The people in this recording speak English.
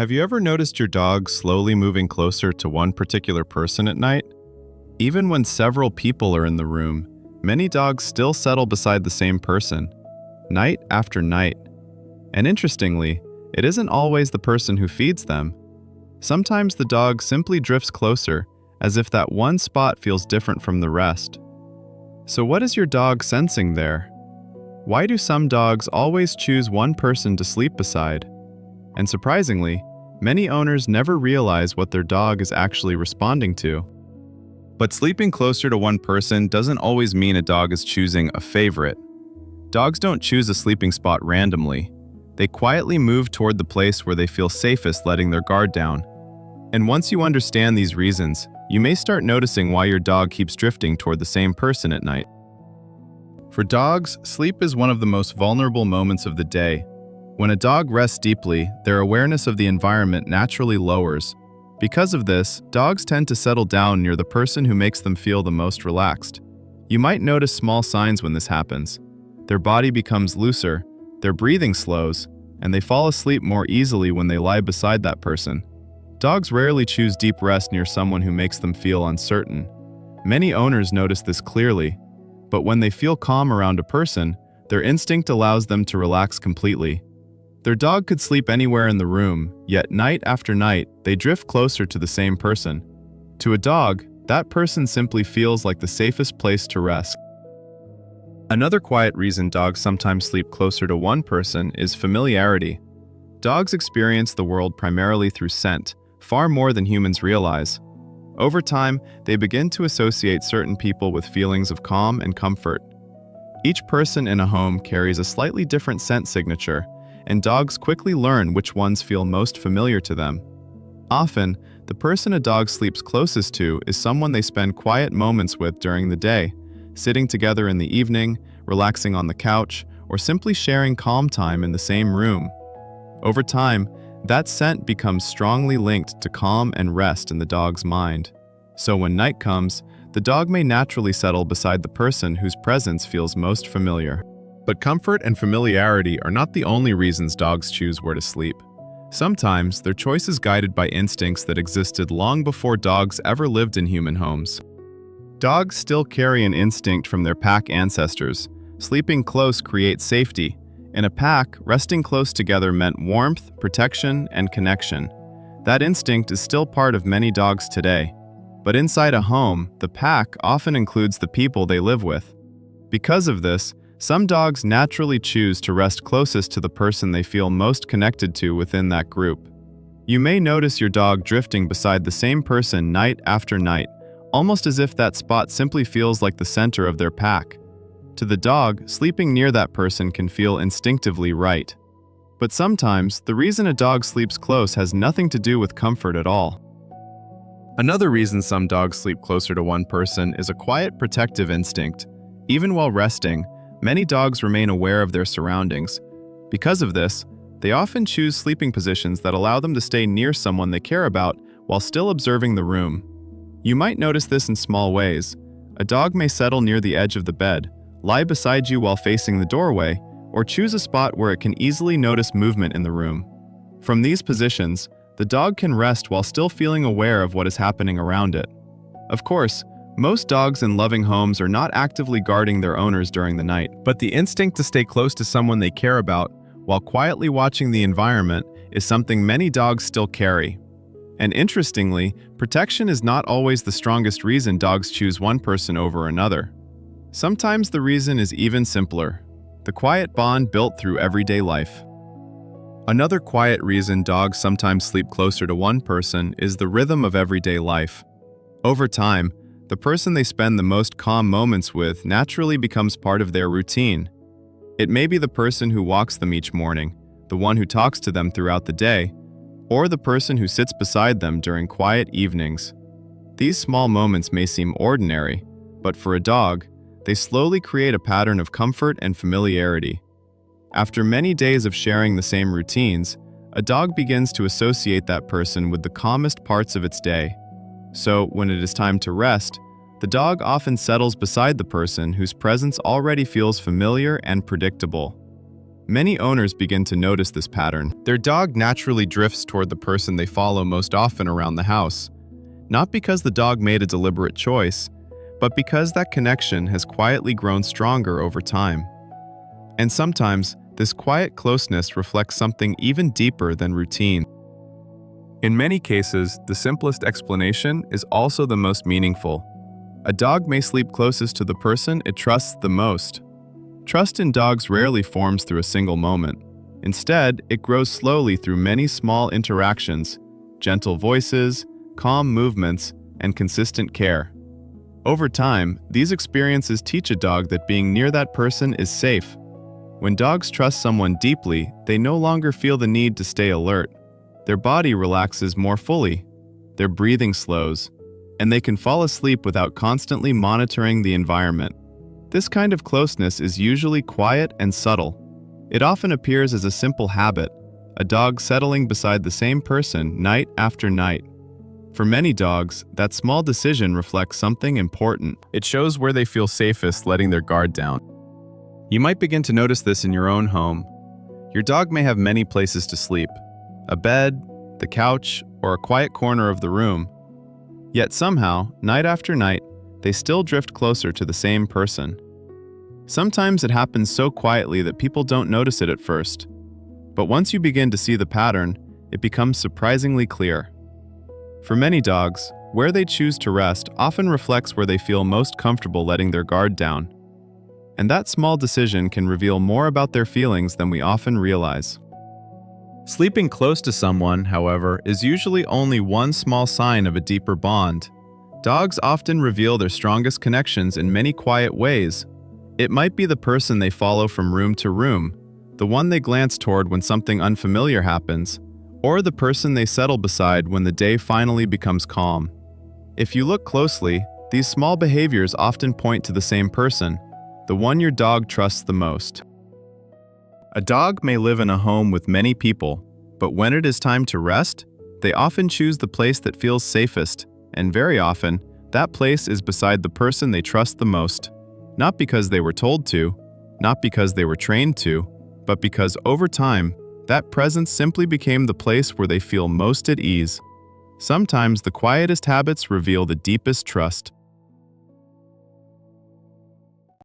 Have you ever noticed your dog slowly moving closer to one particular person at night? Even when several people are in the room, many dogs still settle beside the same person, night after night. And interestingly, it isn't always the person who feeds them. Sometimes the dog simply drifts closer, as if that one spot feels different from the rest. So what is your dog sensing there? Why do some dogs always choose one person to sleep beside? And surprisingly, many owners never realize what their dog is actually responding to. But sleeping closer to one person doesn't always mean a dog is choosing a favorite. Dogs don't choose a sleeping spot randomly. They quietly move toward the place where they feel safest, letting their guard down. And once you understand these reasons, you may start noticing why your dog keeps drifting toward the same person at night. For dogs, sleep is one of the most vulnerable moments of the day. When a dog rests deeply, their awareness of the environment naturally lowers. Because of this, dogs tend to settle down near the person who makes them feel the most relaxed. You might notice small signs when this happens. Their body becomes looser, their breathing slows, and they fall asleep more easily when they lie beside that person. Dogs rarely choose deep rest near someone who makes them feel uncertain. Many owners notice this clearly, but when they feel calm around a person, their instinct allows them to relax completely. Their dog could sleep anywhere in the room, yet night after night, they drift closer to the same person. To a dog, that person simply feels like the safest place to rest. Another quiet reason dogs sometimes sleep closer to one person is familiarity. Dogs experience the world primarily through scent, far more than humans realize. Over time, they begin to associate certain people with feelings of calm and comfort. Each person in a home carries a slightly different scent signature, and dogs quickly learn which ones feel most familiar to them. Often, the person a dog sleeps closest to is someone they spend quiet moments with during the day, sitting together in the evening, relaxing on the couch, or simply sharing calm time in the same room. Over time, that scent becomes strongly linked to calm and rest in the dog's mind. So when night comes, the dog may naturally settle beside the person whose presence feels most familiar. But comfort and familiarity are not the only reasons dogs choose where to sleep. Sometimes, their choice is guided by instincts that existed long before dogs ever lived in human homes. Dogs still carry an instinct from their pack ancestors. Sleeping close creates safety. In a pack, resting close together meant warmth, protection, and connection. That instinct is still part of many dogs today. But inside a home, the pack often includes the people they live with. Because of this, some dogs naturally choose to rest closest to the person they feel most connected to within that group. You may notice your dog drifting beside the same person night after night, almost as if that spot simply feels like the center of their pack. To the dog, sleeping near that person can feel instinctively right. But sometimes, the reason a dog sleeps close has nothing to do with comfort at all. Another reason some dogs sleep closer to one person is a quiet protective instinct. Even while resting, many dogs remain aware of their surroundings. Because of this, they often choose sleeping positions that allow them to stay near someone they care about while still observing the room. You might notice this in small ways. A dog may settle near the edge of the bed, lie beside you while facing the doorway, or choose a spot where it can easily notice movement in the room. From these positions, the dog can rest while still feeling aware of what is happening around it. Of course, most dogs in loving homes are not actively guarding their owners during the night, but the instinct to stay close to someone they care about while quietly watching the environment is something many dogs still carry. And interestingly, protection is not always the strongest reason dogs choose one person over another. Sometimes the reason is even simpler: the quiet bond built through everyday life. Another quiet reason dogs sometimes sleep closer to one person is the rhythm of everyday life. Over time, the person they spend the most calm moments with naturally becomes part of their routine. It may be the person who walks them each morning, the one who talks to them throughout the day, or the person who sits beside them during quiet evenings. These small moments may seem ordinary, but for a dog, they slowly create a pattern of comfort and familiarity. After many days of sharing the same routines, a dog begins to associate that person with the calmest parts of its day. So, when it is time to rest, the dog often settles beside the person whose presence already feels familiar and predictable. Many owners begin to notice this pattern. Their dog naturally drifts toward the person they follow most often around the house, not because the dog made a deliberate choice, but because that connection has quietly grown stronger over time. And sometimes, this quiet closeness reflects something even deeper than routine. In many cases, the simplest explanation is also the most meaningful. A dog may sleep closest to the person it trusts the most. Trust in dogs rarely forms through a single moment. Instead, it grows slowly through many small interactions, gentle voices, calm movements, and consistent care. Over time, these experiences teach a dog that being near that person is safe. When dogs trust someone deeply, they no longer feel the need to stay alert. Their body relaxes more fully, their breathing slows, and they can fall asleep without constantly monitoring the environment. This kind of closeness is usually quiet and subtle. It often appears as a simple habit, a dog settling beside the same person night after night. For many dogs, that small decision reflects something important. It shows where they feel safest letting their guard down. You might begin to notice this in your own home. Your dog may have many places to sleep: a bed, the couch, or a quiet corner of the room. Yet somehow, night after night, they still drift closer to the same person. Sometimes it happens so quietly that people don't notice it at first. But once you begin to see the pattern, it becomes surprisingly clear. For many dogs, where they choose to rest often reflects where they feel most comfortable letting their guard down. And that small decision can reveal more about their feelings than we often realize. Sleeping close to someone, however, is usually only one small sign of a deeper bond. Dogs often reveal their strongest connections in many quiet ways. It might be the person they follow from room to room, the one they glance toward when something unfamiliar happens, or the person they settle beside when the day finally becomes calm. If you look closely, these small behaviors often point to the same person, the one your dog trusts the most. A dog may live in a home with many people, but when it is time to rest, they often choose the place that feels safest, and very often, that place is beside the person they trust the most. Not because they were told to, not because they were trained to, but because over time, that presence simply became the place where they feel most at ease. Sometimes the quietest habits reveal the deepest trust.